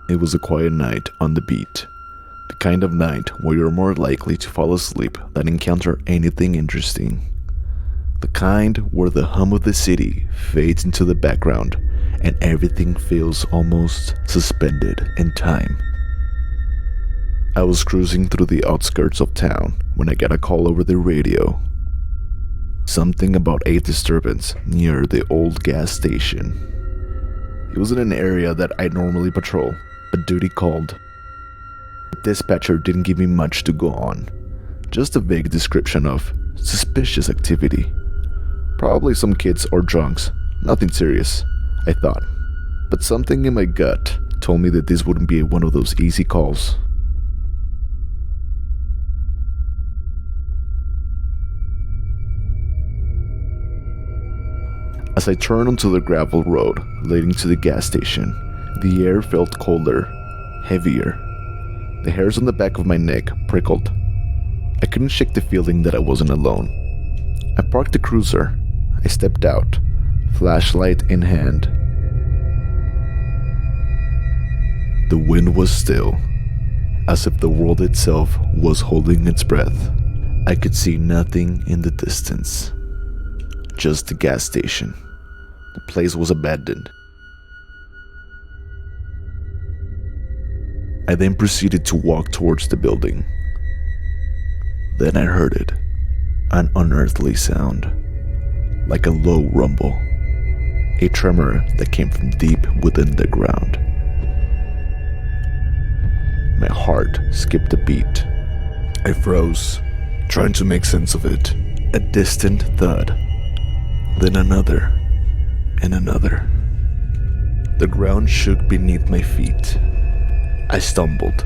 It was a quiet night on the beat. The kind of night where you're more likely to fall asleep than encounter anything interesting. The kind where the hum of the city fades into the background and everything feels almost suspended in time. I was cruising through the outskirts of town when I got a call over the radio. Something about a disturbance near the old gas station. It was in an area that I normally patrol, but duty called. The dispatcher didn't give me much to go on, just a vague description of suspicious activity. Probably some kids or drunks, nothing serious, I thought. But something in my gut told me that this wouldn't be one of those easy calls. As I turned onto the gravel road leading to the gas station, the air felt colder, heavier. The hairs on the back of my neck prickled. I couldn't shake the feeling that I wasn't alone. I parked the cruiser. I stepped out, flashlight in hand. The wind was still, as if the world itself was holding its breath. I could see nothing in the distance. Just the gas station. The place was abandoned. I then proceeded to walk towards the building. Then I heard it, an unearthly sound, like a low rumble, a tremor that came from deep within the ground. My heart skipped a beat. I froze, trying to make sense of it. A distant thud, then another, and another. The ground shook beneath my feet. I stumbled,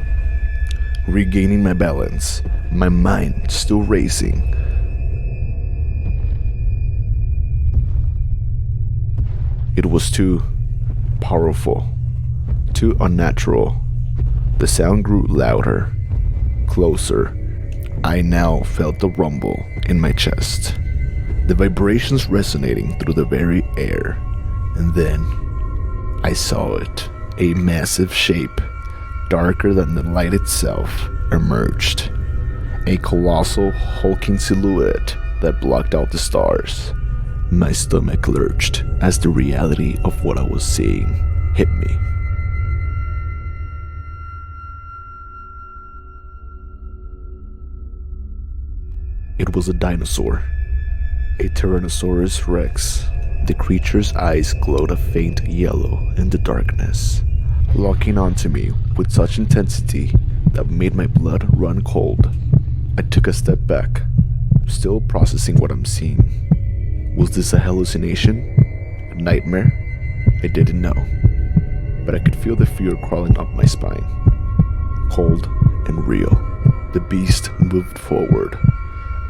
regaining my balance, my mind still racing. It was too powerful, too unnatural. The sound grew louder, closer. I now felt the rumble in my chest, the vibrations resonating through the very air. And then I saw it. A massive shape, darker than the light itself, emerged. A colossal, hulking silhouette that blocked out the stars. My stomach lurched as the reality of what I was seeing hit me. It was a dinosaur, a Tyrannosaurus Rex. The creature's eyes glowed a faint yellow in the darkness, locking onto me with such intensity that made my blood run cold. I took a step back, still processing what I'm seeing. Was this a hallucination? A nightmare? I didn't know, but I could feel the fear crawling up my spine. Cold and real. The beast moved forward,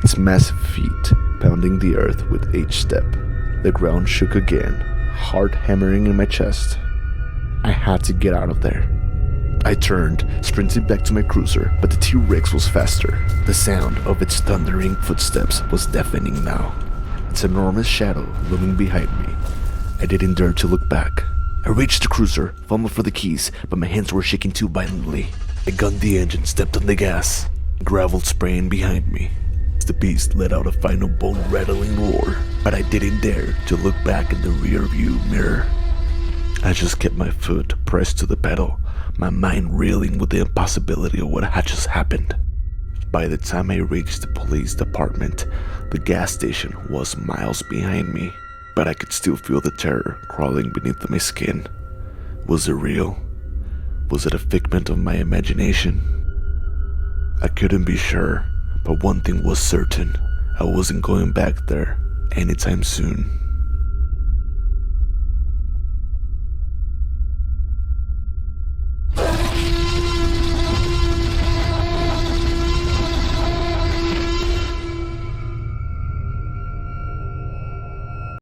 its massive feet pounding the earth with each step. The ground shook again, heart hammering in my chest. I had to get out of there. I turned, sprinting back to my cruiser, but the T-Rex was faster. The sound of its thundering footsteps was deafening now, its enormous shadow looming behind me. I didn't dare to look back. I reached the cruiser, fumbled for the keys, but my hands were shaking too violently. I gunned the engine, stepped on the gas, gravel spraying behind me. The beast let out a final bone-rattling roar, but I didn't dare to look back in the rear-view mirror. I just kept my foot pressed to the pedal, my mind reeling with the impossibility of what had just happened. By the time I reached the police department, the gas station was miles behind me, but I could still feel the terror crawling beneath my skin. Was it real? Was it a figment of my imagination? I couldn't be sure. But one thing was certain, I wasn't going back there anytime soon.